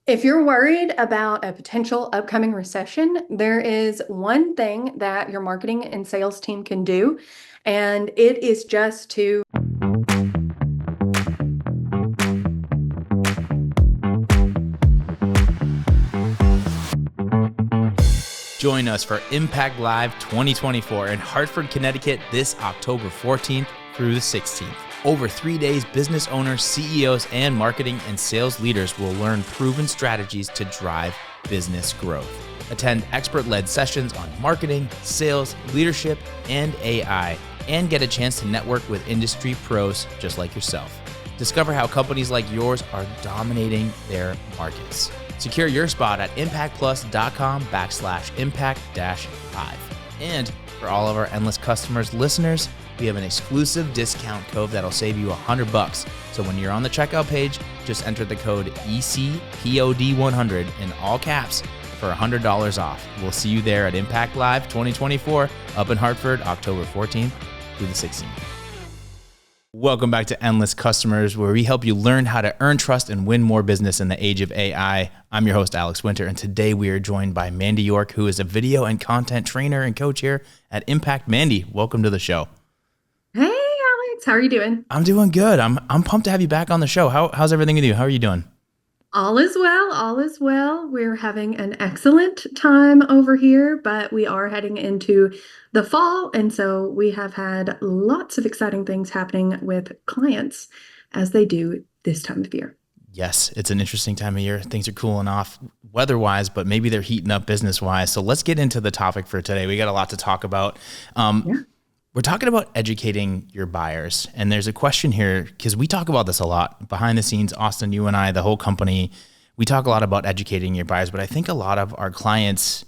If you're worried about a potential upcoming recession, there is one thing that your marketing and sales team can do, and it is just to Join us for Impact Live 2024 in Hartford, Connecticut this October 14th through the 16th. Over 3 days, business owners, CEOs, and marketing and sales leaders will learn proven strategies to drive business growth. Attend expert-led sessions on marketing, sales, leadership, and AI, and get a chance to network with industry pros just like yourself. Discover how companies like yours are dominating their markets. Secure your spot at impactplus.com/impact-5. And for all of our Endless Customers listeners, we have an exclusive discount code that'll save you $100. So when you're on the checkout page, just enter the code ECPOD100 in all caps for $100 off. We'll see you there at Impact Live 2024 up in Hartford, October 14th through the 16th. Welcome back to Endless Customers, where we help you learn how to earn trust and win more business in the age of AI. I'm your host, Alex Winter, and today we are joined by Mandy York, who is a video and content trainer and coach here at Impact. Mandy, welcome to the show. Hey, Alex, how are you doing? I'm doing good. I'm pumped to have you back on the show. How's everything with you? How are you doing? All is well, all is well. We're having an excellent time over here, but we are heading into the fall, and so we have had lots of exciting things happening with clients as they do this time of year. Yes, it's an interesting time of year. Things are cooling off weather-wise, but maybe they're heating up business-wise. So let's get into the topic for today. We got a lot to talk about. We're talking about educating your buyers. And there's a question here, because we talk about this a lot behind the scenes. Austin, you and I, the whole company, we talk a lot about educating your buyers, but I think a lot of our clients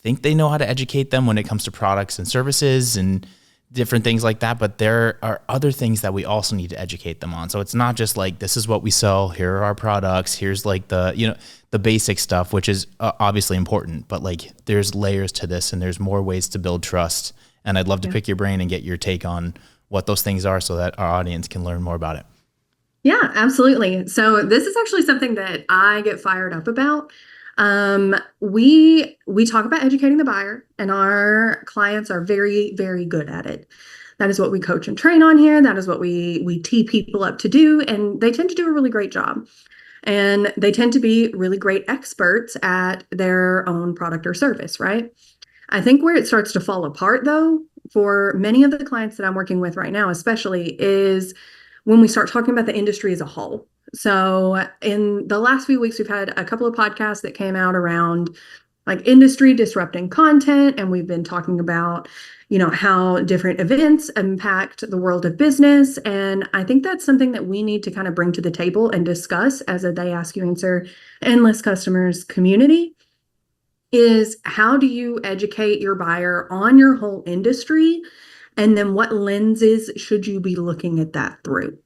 think they know how to educate them when it comes to products and services and different things like that. But there are other things that we also need to educate them on. So it's not just like, this is what we sell, here are our products, here's like the basic stuff, which is obviously important, but like there's layers to this and there's more ways to build trust. And I'd love to pick your brain and get your take on what those things are so that our audience can learn more about it. Yeah, absolutely. So this is actually something that I get fired up about. We talk about educating the buyer, and our clients are very, very good at it. That is what we coach and train on here. That is what we tee people up to do, and they tend to do a really great job. And they tend to be really great experts at their own product or service, right? I think where it starts to fall apart, though, for many of the clients that I'm working with right now, especially, is when we start talking about the industry as a whole. So in the last few weeks, we've had a couple of podcasts that came out around like industry disrupting content. And we've been talking about, how different events impact the world of business. And I think that's something that we need to kind of bring to the table and discuss as a They Ask You Answer Endless Customers community. Is how do you educate your buyer on your whole industry? And then what lenses should you be looking at that through?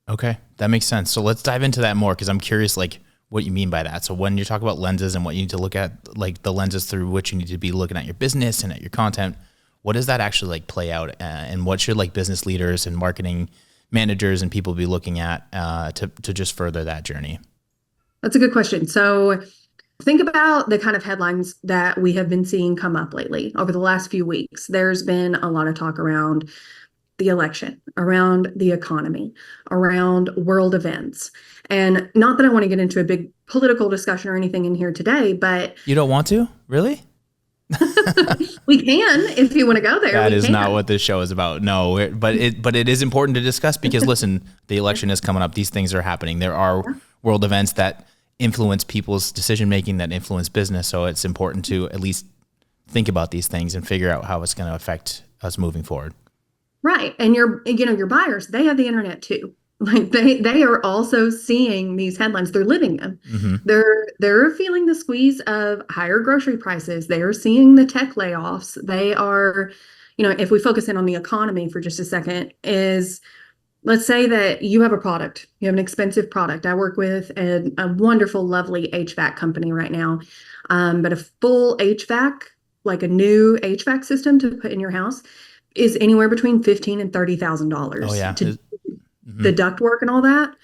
Okay, that makes sense. So let's dive into that more, because I'm curious like what you mean by that. So when you talk about lenses and what you need to look at, like the lenses through which you need to be looking at your business and at your content, what does that actually like play out? And what should like business leaders and marketing managers and people be looking at to just further that journey? That's a good question. So think about the kind of headlines that we have been seeing come up lately over the last few weeks. There's been a lot of talk around the election, around the economy, around world events. And not that I want to get into a big political discussion or anything in here today, but You don't want to? Really? we can if you want to go there. That we is can. not what this show is about. No, but it is important to discuss because listen, the election is coming up. These things are happening. There are world events that influence people's decision making, that influence business. So it's important to at least think about these things and figure out how it's going to affect us moving forward. Right. And your buyers, they have the internet too. Like they are also seeing these headlines. They're living them. Mm-hmm. They're feeling the squeeze of higher grocery prices. They are seeing the tech layoffs. They are, if we focus in on the economy for just a second, is let's say that you have a product, you have an expensive product. I work with a wonderful, lovely HVAC company right now. But a full HVAC, like a new HVAC system to put in your house, is anywhere between $15,000 and $30,000 Oh yeah. to the duct work and all that.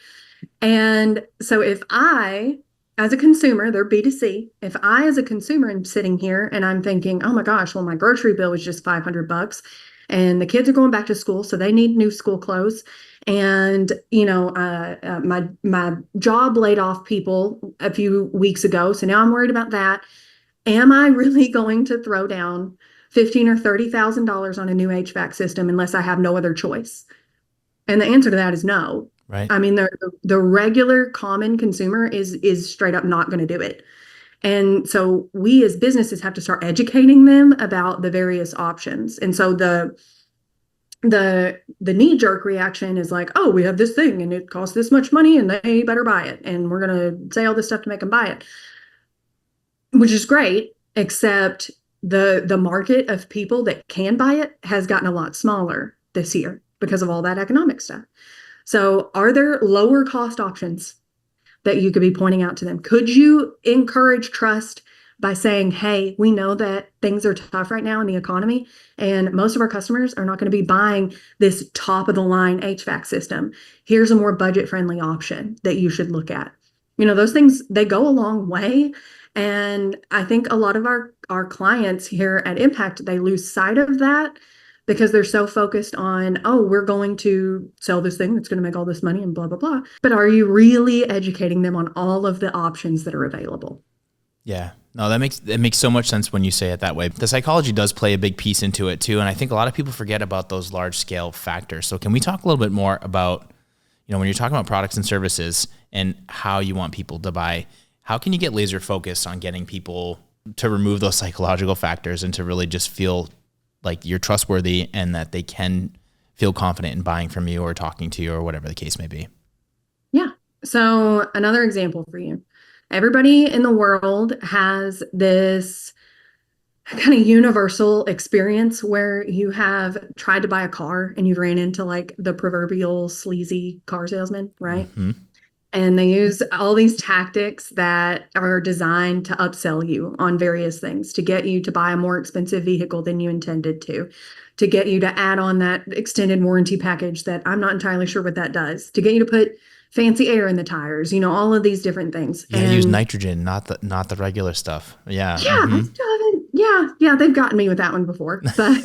And so if I as a consumer, they're B2C. If I, as a consumer, am sitting here and I'm thinking, oh my gosh, well, my grocery bill was just $500 and the kids are going back to school, so they need new school clothes. And, my job laid off people a few weeks ago. So now I'm worried about that. Am I really going to throw down 15 or $30,000 on a new HVAC system unless I have no other choice? And the answer to that is no. Right. I mean, the regular common consumer is straight up not going to do it. And so we as businesses have to start educating them about the various options. And so the knee jerk reaction is like, oh, we have this thing and it costs this much money and they better buy it. And we're going to say all this stuff to make them buy it, which is great, except the market of people that can buy it has gotten a lot smaller this year because of all that economic stuff. So, are there lower cost options that you could be pointing out to them? Could you encourage trust by saying, hey, we know that things are tough right now in the economy, and most of our customers are not going to be buying this top of the line HVAC system. Here's a more budget friendly option that you should look at. Those things, they go a long way. And I think a lot of our clients here at Impact, they lose sight of that because they're so focused on, oh, we're going to sell this thing that's going to make all this money and blah, blah, blah. But are you really educating them on all of the options that are available? Yeah. No, that makes so much sense when you say it that way. The psychology does play a big piece into it too. And I think a lot of people forget about those large scale factors. So can we talk a little bit more about, when you're talking about products and services and how you want people to buy, how can you get laser focused on getting people to remove those psychological factors and to really just feel like you're trustworthy and that they can feel confident in buying from you or talking to you or whatever the case may be? Yeah. So another example for you. Everybody in the world has this kind of universal experience where you have tried to buy a car and you ran into like the proverbial sleazy car salesman, right? Mm-hmm. And they use all these tactics that are designed to upsell you on various things, to get you to buy a more expensive vehicle than you intended to get you to add on that extended warranty package that I'm not entirely sure what that does, to get you to put fancy air in the tires, all of these different things. Yeah, use nitrogen, not the regular stuff. Yeah. Yeah, yeah, they've gotten me with that one before. But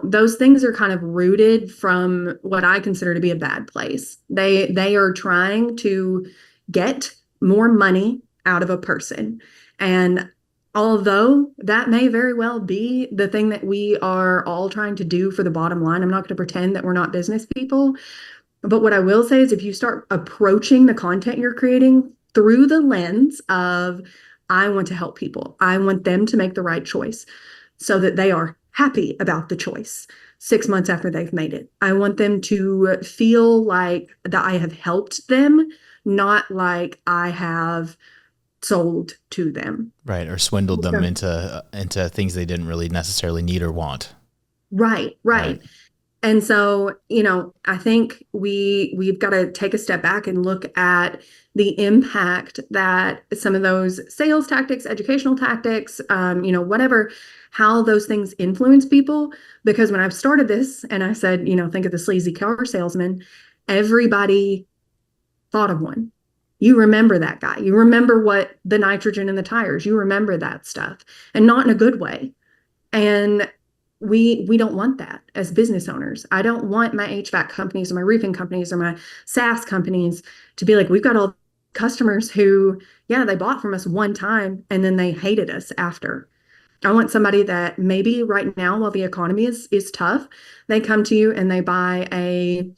those things are kind of rooted from what I consider to be a bad place. They are trying to get more money out of a person. And although that may very well be the thing that we are all trying to do for the bottom line, I'm not going to pretend that we're not business people. But what I will say is if you start approaching the content you're creating through the lens of, I want to help people, I want them to make the right choice so that they are happy about the choice 6 months after they've made it. I want them to feel like that I have helped them, not like I have sold to them. Right. Or swindled them into things they didn't really necessarily need or want. Right. And so, I think we've got to take a step back and look at the impact that some of those sales tactics, educational tactics, whatever, how those things influence people. Because when I've started this and I said, think of the sleazy car salesman, everybody thought of one. You remember that guy. You remember what the nitrogen in the tires. You remember that stuff, and not in a good way. And we don't want that as business owners. I don't want my HVAC companies or my roofing companies or my SaaS companies to be like, we've got all customers who, yeah, they bought from us one time and then they hated us after. I want somebody that maybe right now, while the economy is tough, they come to you and they buy a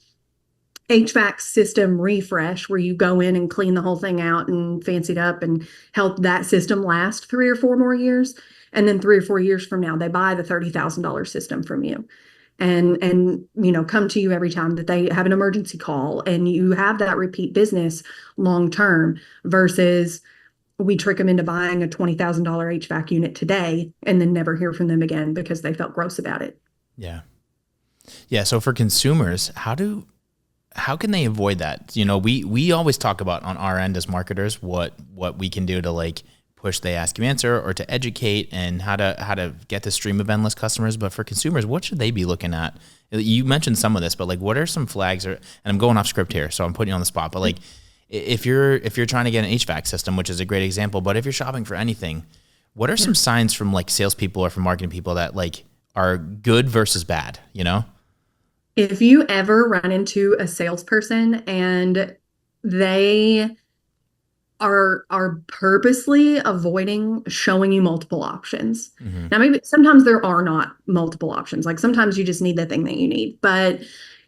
HVAC system refresh where you go in and clean the whole thing out and fancy it up and help that system last 3 or 4 more years. And then 3 or 4 years from now, they buy the $30,000 system from you and come to you every time that they have an emergency call, and you have that repeat business long term versus we trick them into buying a $20,000 HVAC unit today and then never hear from them again because they felt gross about it. Yeah. Yeah. So for consumers, how can they avoid that? We always talk about on our end as marketers, what we can do to like push the ask you answer or to educate and how to get the stream of endless customers. But for consumers, what should they be looking at? You mentioned some of this, but like, what are some flags and I'm going off script here, so I'm putting you on the spot, but like, if you're trying to get an HVAC system, which is a great example, but if you're shopping for anything, what are Yeah. some signs from like salespeople or from marketing people that like are good versus bad, you know? If you ever run into a salesperson and they are purposely avoiding showing you multiple options. Mm-hmm. Now, maybe sometimes there are not multiple options. Like sometimes you just need the thing that you need. But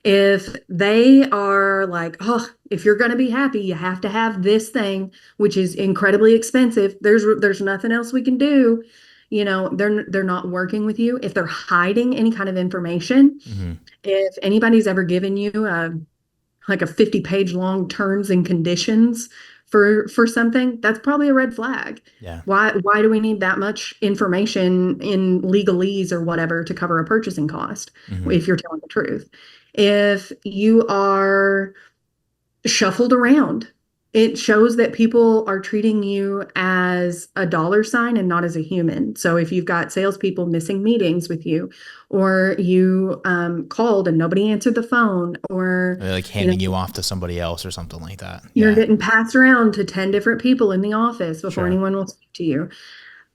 if they are like, oh, if you're going to be happy, you have to have this thing, which is incredibly expensive. There's nothing else we can do. They're not working with you. If they're hiding any kind of information, Mm-hmm. if anybody's ever given you like a 50-page long terms and conditions for something, that's probably a red flag. Yeah. Why do we need that much information in legalese or whatever to cover a purchasing cost Mm-hmm. if you're telling the truth? If you are shuffled around, it shows that people are treating you as a dollar sign and not as a human. So if you've got salespeople missing meetings with you, or you called and nobody answered the phone, or They're like you know handing you off to somebody else or something like that. you're Yeah. getting passed around to 10 different people in the office before Sure. anyone will speak to you.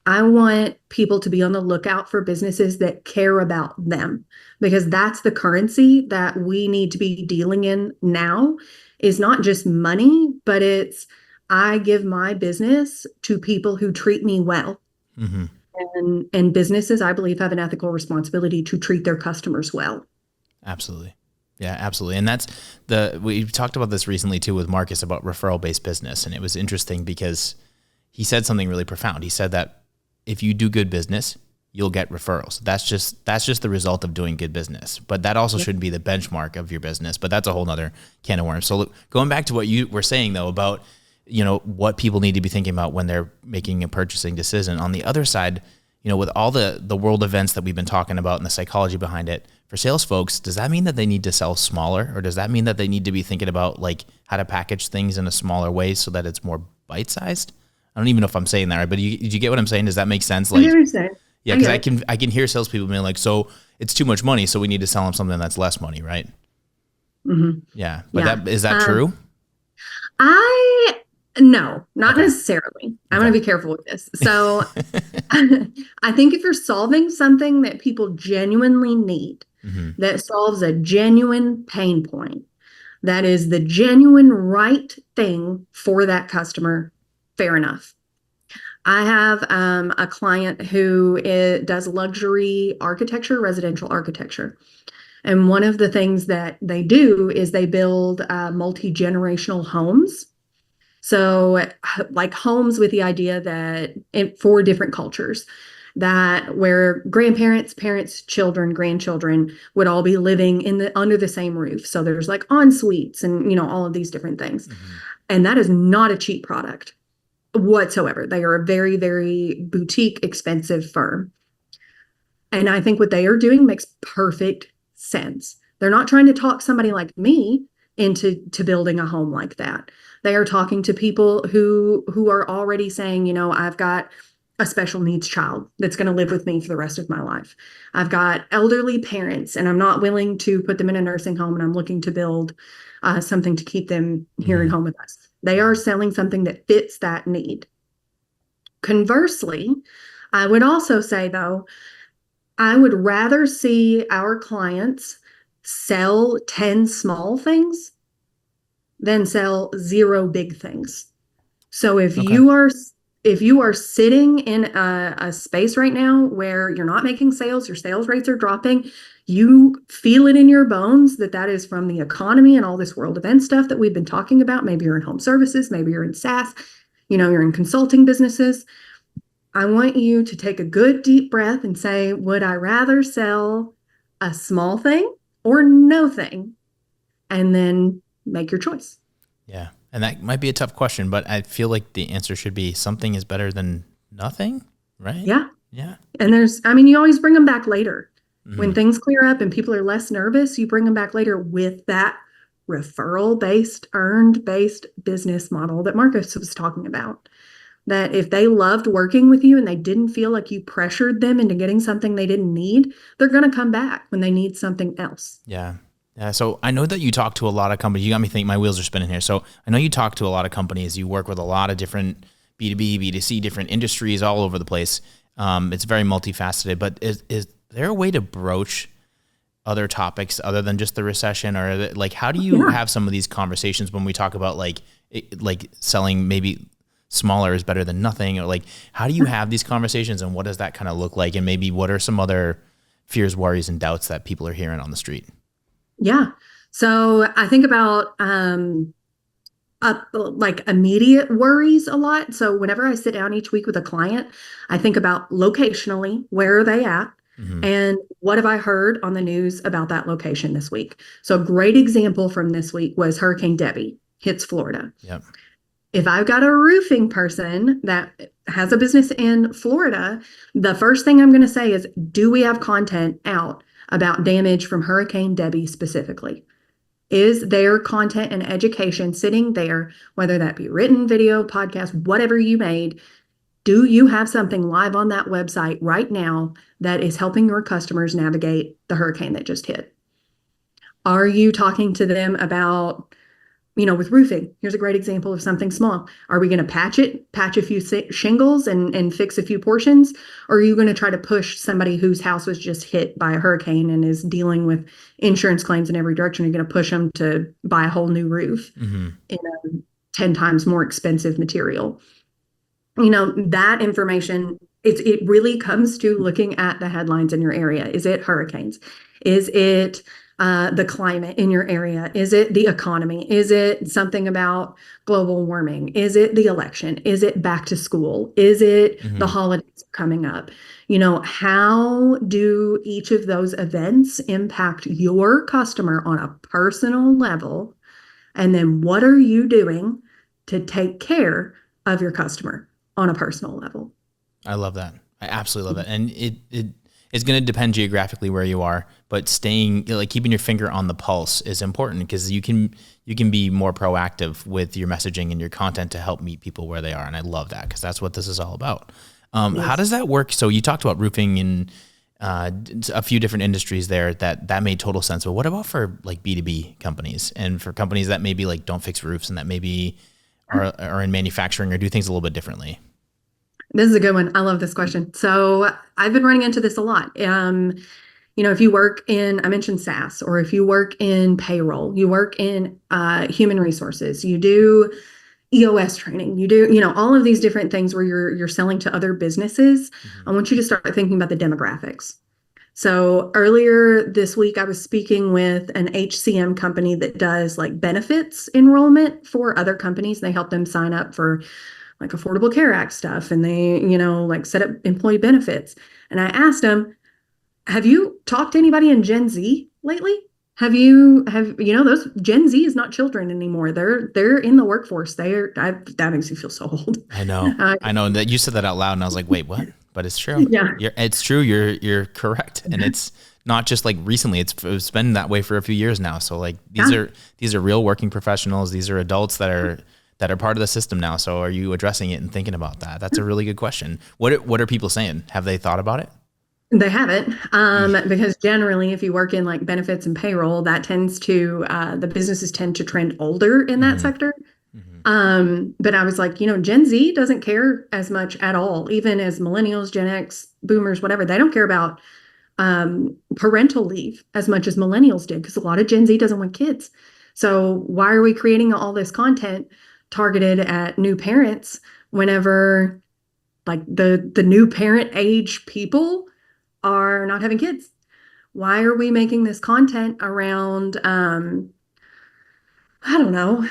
I want people to be on the lookout for businesses that care about them, because that's the currency that we need to be dealing in now, is not just money, but it's I give my business to people who treat me well. Mm-hmm. And businesses, I believe, have an ethical responsibility to treat their customers well. Absolutely. Yeah, absolutely. And we talked about this recently too with Marcus about referral based business. And it was interesting because he said something really profound. He said that if you do good business, you'll get referrals. That's just the result of doing good business. But that also Yep. shouldn't be the benchmark of your business. But that's a whole nother can of worms. So look, going back to what you were saying though about, what people need to be thinking about when they're making a purchasing decision. On the other side, with all the world events that we've been talking about and the psychology behind it, for sales folks, does that mean that they need to sell smaller, or does that mean that they need to be thinking about like how to package things in a smaller way so that it's more bite-sized? I don't even know if I'm saying that right, but did you get what I'm saying? Does that make sense? I get Like, what you're saying. yeah, I because get I it. can I can hear salespeople being like, so it's too much money, so we need to sell them something that's less money, right? Hmm. Yeah, but Yeah. that is that true? I No, not Okay, necessarily. I'm okay. going to be careful with this. So I think if you're solving something that people genuinely need, Hmm. that solves a genuine pain point, that is the genuine right thing for that customer, fair enough. I have a client who does luxury architecture, residential architecture. And one of the things that they do is they build multi-generational homes. So, like homes with the idea that for different cultures, that where grandparents, parents, children, grandchildren would all be living under the same roof. So there's like en suites and all of these different things. Hmm. And that is not a cheap product whatsoever. They are a very, very boutique, expensive firm. And I think what they are doing makes perfect sense. They're not trying to talk somebody like me into building a home like that. They are talking to people who are already saying, I've got a special needs child that's going to live with me for the rest of my life. I've got elderly parents, and I'm not willing to put them in a nursing home, and I'm looking to build something to keep them here at Hmm. home with us. They are selling something that fits that need. Conversely, I would also say, though, I would rather see our clients sell 10 small things than sell 0 big things. So Okay. if you are sitting in a space right now where you're not making sales, your sales rates are dropping, you feel it in your bones that is from the economy and all this world event stuff that we've been talking about. Maybe you're in home services, maybe you're in SaaS, you're in consulting businesses. I want you to take a good deep breath and say, would I rather sell a small thing or no thing? And then make your choice. Yeah. And that might be a tough question, but I feel like the answer should be something is better than nothing, right? Yeah. Yeah. And you always bring them back later. When Hmm. things clear up and people are less nervous, you bring them back later with that referral based, earned based business model that Marcus was talking about. That if they loved working with you and they didn't feel like you pressured them into getting something they didn't need, they're going to come back when they need something else. Yeah. Yeah, so I know that you talk to a lot of companies. You got me thinking, my wheels are spinning here. So I know you talk to a lot of companies. You work with a lot of different B2B, B2C, different industries all over the place. It's very multifaceted, but is there a way to broach other topics other than just the recession, or like, how do you Yeah. have some of these conversations when we talk about like selling maybe smaller is better than nothing, or like, how do you have these conversations and what does that kind of look like? And maybe what are some other fears, worries, and doubts that people are hearing on the street? Yeah. So I think about like immediate worries a lot. So whenever I sit down each week with a client, I think about locationally, where are they at? Mm-hmm. And what have I heard on the news about that location this week? So a great example from this week was Hurricane Debbie hits Florida. Yep. If I've got a roofing person that has a business in Florida, the first thing I'm going to say is, do we have content out about damage from Hurricane Debbie specifically? Is there content and education sitting there, whether that be written, video, podcast, whatever you made? Do you have something live on that website right now that is helping your customers navigate the hurricane that just hit? Are you talking to them about, with roofing? Here's a great example of something small. Are we going to patch a few shingles and fix a few portions? Or are you going to try to push somebody whose house was just hit by a hurricane and is dealing with insurance claims in every direction? You're going to push them to buy a whole new roof Mm-hmm. in a 10 times more expensive material. That information, it really comes to looking at the headlines in your area. Is it hurricanes? Is it the climate in your area? Is it the economy? Is it something about global warming? Is it the election? Is it back to school? Is it the Mm-hmm. holidays coming up? How do each of those events impact your customer on a personal level? And then what are you doing to take care of your customer on a personal level? I love that. I absolutely love that. And it is going to depend geographically where you are, but staying, like, keeping your finger on the pulse is important because you can be more proactive with your messaging and your content to help meet people where they are. And I love that because that's what this is all about. How Yes. does that work? So you talked about roofing and a few different industries there that made total sense. But what about for like B2B companies and for companies that maybe like don't fix roofs and that maybe are in manufacturing or do things a little bit differently? This is a good one. I love this question. So I've been running into this a lot. If you work in, I mentioned SaaS, or if you work in payroll, you work in human resources, you do EOS training, you do, all of these different things where you're selling to other businesses. Mm-hmm. I want you to start thinking about the demographics. So earlier this week, I was speaking with an HCM company that does like benefits enrollment for other companies. They help them sign up for like Affordable Care Act stuff, and they, like set up employee benefits. And I asked them, have you talked to anybody in Gen Z lately? Those Gen Z is not children anymore. They're in the workforce. That makes me feel so old. I know. Uh, I know. And that you said that out loud and I was like, wait, what? But it's true. yeah. It's true. You're correct. And it's not just like recently, it's been that way for a few years now. So like Yeah. these are real working professionals. These are adults that are part of the system now. So are you addressing it and thinking about that? That's a really good question. What are people saying? Have they thought about it? They haven't, Eesh. because generally, if you work in like benefits and payroll, that tends to the businesses tend to trend older in that Mm-hmm. sector. Mm-hmm. But I was like, Gen Z doesn't care as much at all, even as millennials, Gen X, boomers, whatever. They don't care about parental leave as much as millennials did, because a lot of Gen Z doesn't want kids. So why are we creating all this content targeted at new parents whenever like the new parent age people are not having kids? Why are we making this content around I don't know,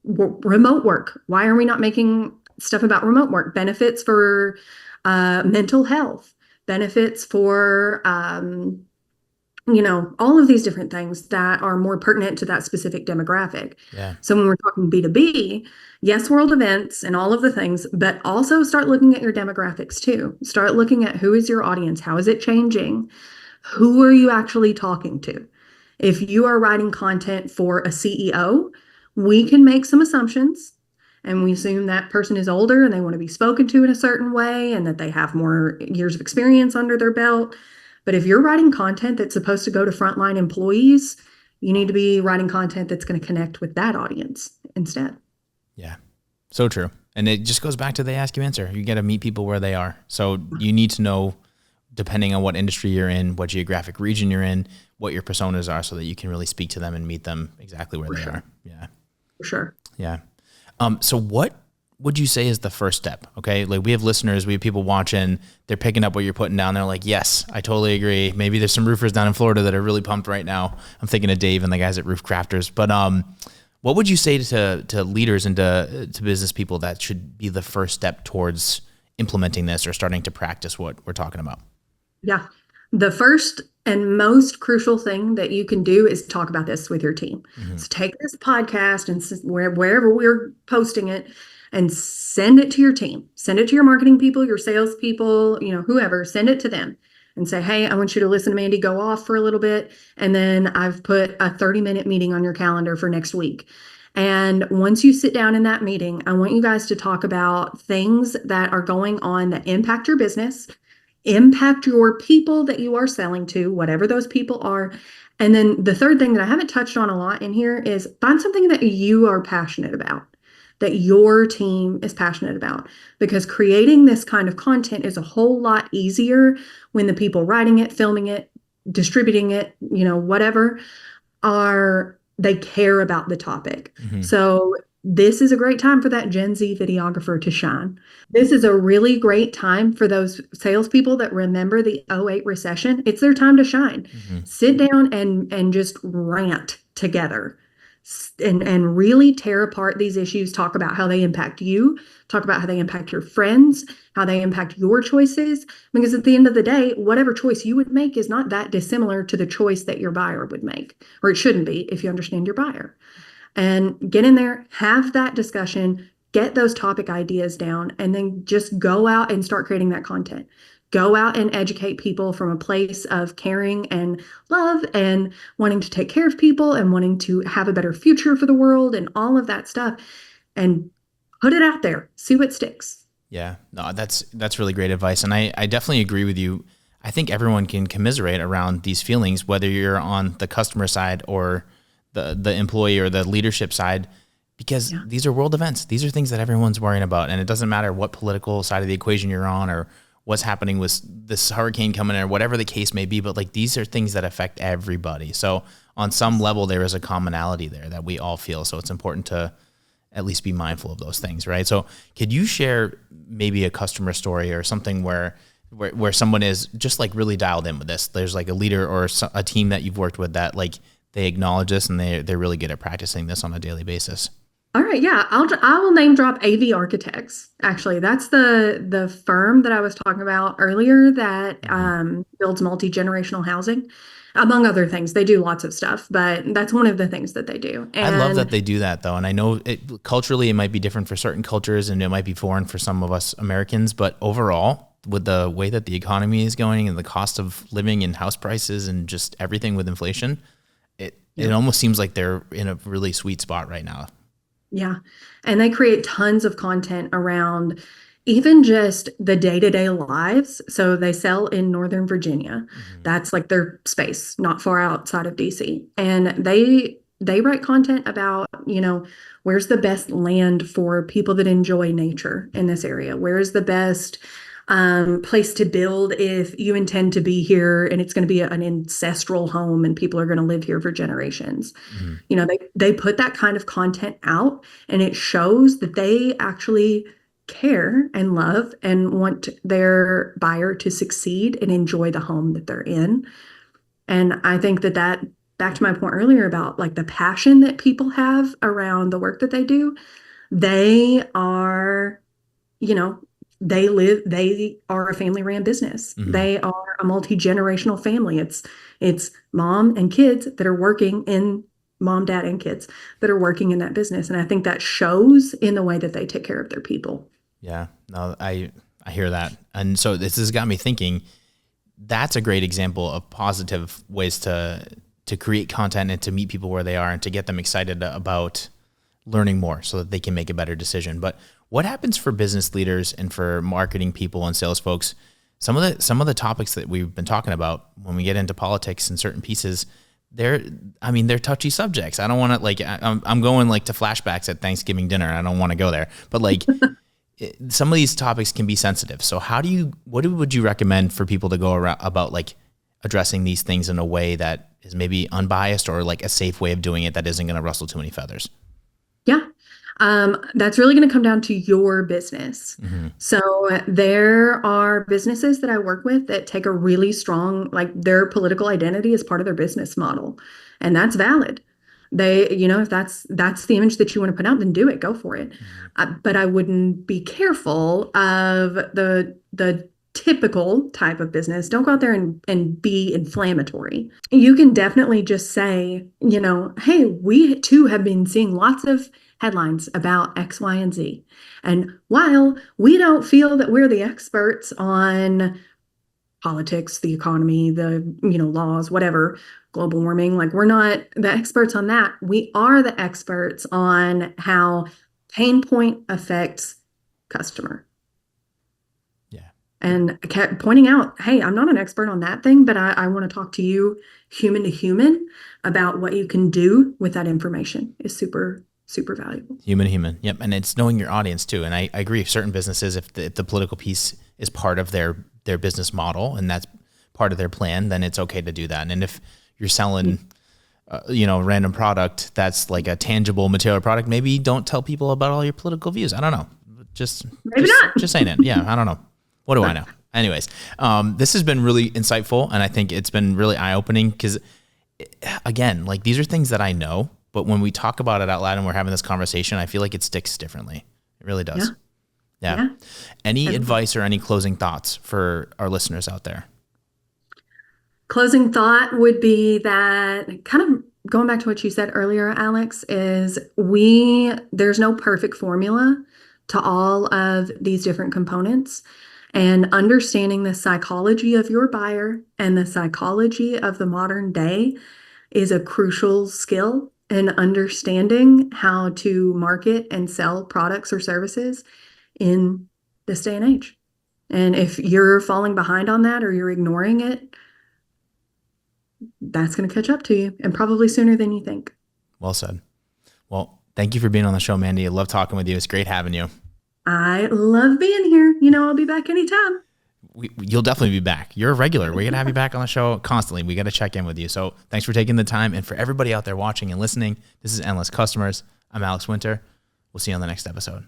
remote work? Why are we not making stuff about remote work? Benefits for mental health, benefits for all of these different things that are more pertinent to that specific demographic. Yeah. So when we're talking B2B, yes, world events and all of the things, but also start looking at your demographics too. Start looking at who is your audience, how is it changing? Who are you actually talking to? If you are writing content for a CEO, we can make some assumptions and we assume that person is older and they want to be spoken to in a certain way and that they have more years of experience under their belt. But if you're writing content that's supposed to go to frontline employees, you need to be writing content that's going to connect with that audience instead. Yeah. So true. And it just goes back to the ask you answer. You got to meet people where they are. So you need to know, depending on what industry you're in, what geographic region you're in, what your personas are, so that you can really speak to them and meet them exactly where they are. Yeah. For sure. Yeah. So what would you say is the first step? Okay. Like we have listeners, we have people watching, they're picking up what you're putting down. They're like, yes, I totally agree. Maybe there's some roofers down in Florida that are really pumped right now. I'm thinking of Dave and the guys at Roof Crafters, but, what would you say to leaders and to business people that should be the first step towards implementing this or starting to practice what we're talking about? Yeah. The first and most crucial thing that you can do is talk about this with your team. Mm-hmm. So take this podcast and wherever we're posting it and send it to your team. Send it to your marketing people, your sales people, whoever, send it to them and say, hey, I want you to listen to Mandy go off for a little bit. And then I've put a 30-minute meeting on your calendar for next week. And once you sit down in that meeting, I want you guys to talk about things that are going on that impact your business, impact your people that you are selling to, whatever those people are. And then the third thing that I haven't touched on a lot in here is find something that you are passionate about, that your team is passionate about, because creating this kind of content is a whole lot easier when the people writing it, filming it, distributing it, whatever, they care about the topic. Mm-hmm. So this is a great time for that Gen Z videographer to shine. This is a really great time for those salespeople that remember the '08 recession. It's their time to shine. Mm-hmm. Sit down and just rant together and really tear apart these issues. Talk about how they impact you. Talk about how they impact your friends, how they impact your choices. Because at the end of the day, whatever choice you would make is not that dissimilar to the choice that your buyer would make, or it shouldn't be if you understand your buyer. And get in there, have that discussion, get those topic ideas down, and then just go out and start creating that content. Go out and educate people from a place of caring and love and wanting to take care of people and wanting to have a better future for the world and all of that stuff. And put it out there, see what sticks. Yeah, no, that's really great advice. And I definitely agree with you. I think everyone can commiserate around these feelings, whether you're on the customer side or the employee or the leadership side, because these are world events. These are things that everyone's worrying about. And it doesn't matter what political side of the equation you're on or what's happening with this hurricane coming in or whatever the case may be. But like, these are things that affect everybody. So on some level, there is a commonality there that we all feel. So it's important to at least be mindful of those things, right? So could you share maybe a customer story or something where someone is just like really dialed in with this? There's like a leader or a team that you've worked with that like they acknowledge this and they're really good at practicing this on a daily basis. All right, yeah, I will name drop AV Architects. Actually, that's the firm that I was talking about earlier that builds multi-generational housing, among other things. They do lots of stuff, but that's one of the things that they do. And I love that they do that, though, and I know culturally it might be different for certain cultures, and it might be foreign for some of us Americans. But overall, with the way that the economy is going and the cost of living and house prices and just everything with inflation, it almost seems like they're in a really sweet spot right now. Yeah. And they create tons of content around even just the day-to-day lives. So they sell in Northern Virginia. Mm-hmm. That's like their space, not far outside of DC. And they write content about, where's the best land for people that enjoy nature in this area? Where is the best place to build if you intend to be here and it's going to be an ancestral home and people are going to live here for generations. Mm-hmm. They put that kind of content out and it shows that they actually care and love and want their buyer to succeed and enjoy the home that they're in. And I think that back to my point earlier about like the passion that people have around the work that they do, they are, they are a family ran business. Mm-hmm. They are a multi-generational family. It's mom and kids that are working in mom, dad, and kids that are working in that business. And I think that shows in the way that they take care of their people. Yeah, no, I hear that. And so this has got me thinking, that's a great example of positive ways to create content and to meet people where they are and to get them excited about learning more so that they can make a better decision. But what happens for business leaders and for marketing people and sales folks some of the topics that we've been talking about when we get into politics and certain pieces, they're touchy subjects. I don't want to I'm going like to flashbacks at Thanksgiving dinner. I don't want to go there, but like some of these topics can be sensitive. So what would you recommend for people to go around about like addressing these things in a way that is maybe unbiased or like a safe way of doing it that isn't going to rustle too many feathers? Yeah. That's really going to come down to your business. Mm-hmm. So there are businesses that I work with that take a really strong, like their political identity as part of their business model, and that's valid. If that's the image that you want to put out, then do it, go for it. Mm-hmm. But I wouldn't be careful of the typical type of business. Don't go out there and be inflammatory. You can definitely just say, hey, we too have been seeing lots of headlines about X, Y, and Z. And while we don't feel that we're the experts on politics, the economy, the, laws, whatever, global warming, like we're not the experts on that. We are the experts on how pain point affects customer. Yeah. And I kept pointing out, hey, I'm not an expert on that thing, but I want to talk to you human to human about what you can do with that information is super, super valuable. Human to human. Yep. And it's knowing your audience too. And I agree. Certain businesses, if the political piece is part of their business model and that's part of their plan, then it's okay to do that. And if you're selling, random product that's like a tangible material product, maybe don't tell people about all your political views. I don't know. Maybe not. Just saying it. Yeah. I don't know. What do I know? Anyways, this has been really insightful. And I think it's been really eye-opening because, again, like these are things that I know, but when we talk about it out loud and we're having this conversation, I feel like it sticks differently. It really does. Yeah. Any advice or any closing thoughts for our listeners out there? Closing thought would be that, kind of going back to what you said earlier, Alex, is there's no perfect formula to all of these different components. And understanding the psychology of your buyer and the psychology of the modern day is a crucial skill in understanding how to market and sell products or services in this day and age. And if you're falling behind on that or you're ignoring it, that's going to catch up to you, and probably sooner than you think. Well said. Well, thank you for being on the show, Mandy. I love talking with you. It's great having you. I love being here. I'll be back anytime. You'll definitely be back. You're a regular. We're going to have you back on the show constantly. We got to check in with you. So thanks for taking the time. And for everybody out there watching and listening, this is Endless Customers. I'm Alex Winter. We'll see you on the next episode.